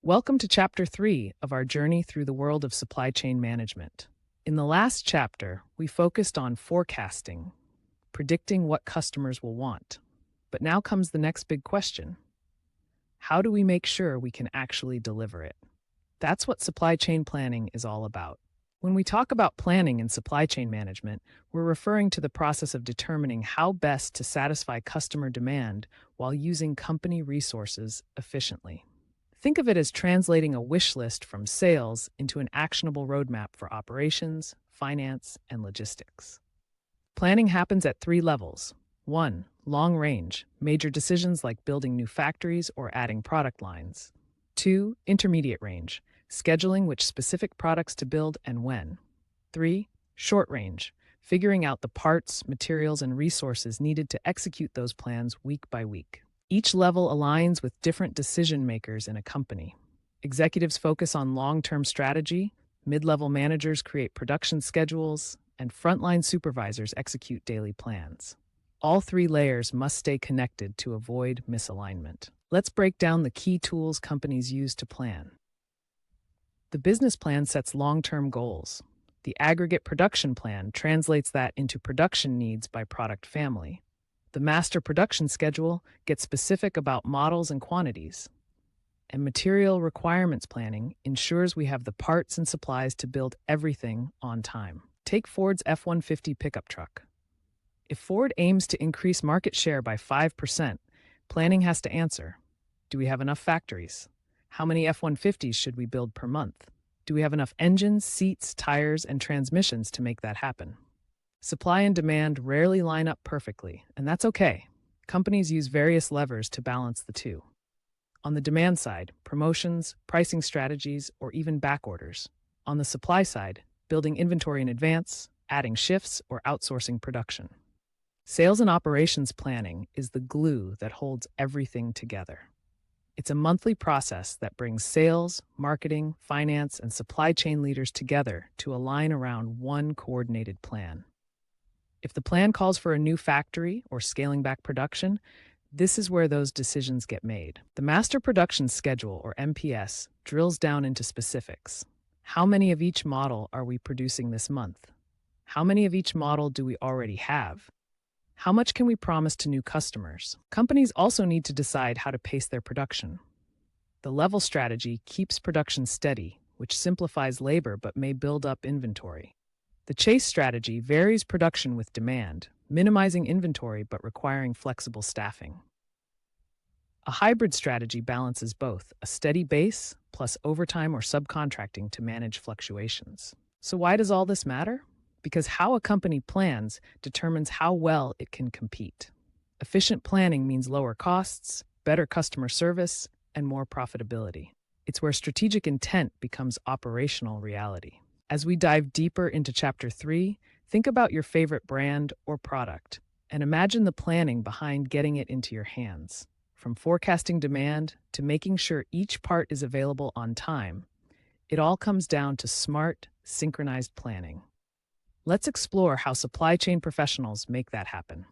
Welcome to Chapter 3 of our journey through the world of supply chain management. In the last chapter, we focused on forecasting, predicting what customers will want. But now comes the next big question. How do we make sure we can actually deliver it? That's what supply chain planning is all about. When we talk about planning in supply chain management, we're referring to the process of determining how best to satisfy customer demand while using company resources efficiently. Think of it as translating a wish list from sales into an actionable roadmap for operations, finance, and logistics. Planning happens at three levels. 1. Long range, major decisions like building new factories or adding product lines. 2. Intermediate range, scheduling which specific products to build and when. 3. Short range, figuring out the parts, materials, and resources needed to execute those plans week by week. Each level aligns with different decision makers in a company. Executives focus on long-term strategy, mid-level managers create production schedules, and frontline supervisors execute daily plans. All three layers must stay connected to avoid misalignment. Let's break down the key tools companies use to plan. The business plan sets long-term goals. The aggregate production plan translates that into production needs by product family. The master production schedule gets specific about models and quantities. And material requirements planning ensures we have the parts and supplies to build everything on time. Take Ford's F-150 pickup truck. If Ford aims to increase market share by 5%, planning has to answer. Do we have enough factories? How many F-150s should we build per month? Do we have enough engines, seats, tires, and transmissions to make that happen? Supply and demand rarely line up perfectly, and that's okay. Companies use various levers to balance the two. On the demand side, promotions, pricing strategies, or even back orders. On the supply side, building inventory in advance, adding shifts, or outsourcing production. Sales and operations planning is the glue that holds everything together. It's a monthly process that brings sales, marketing, finance, and supply chain leaders together to align around one coordinated plan. If the plan calls for a new factory or scaling back production, this is where those decisions get made. The Master Production Schedule, or MPS, drills down into specifics. How many of each model are we producing this month? How many of each model do we already have? How much can we promise to new customers? Companies also need to decide how to pace their production. The level strategy keeps production steady, which simplifies labor but may build up inventory. The chase strategy varies production with demand, minimizing inventory but requiring flexible staffing. A hybrid strategy balances both, a steady base plus overtime or subcontracting to manage fluctuations. So why does all this matter? Because how a company plans determines how well it can compete. Efficient planning means lower costs, better customer service, and more profitability. It's where strategic intent becomes operational reality. As we dive deeper into Chapter 3, think about your favorite brand or product, and imagine the planning behind getting it into your hands. From forecasting demand to making sure each part is available on time, it all comes down to smart, synchronized planning. Let's explore how supply chain professionals make that happen.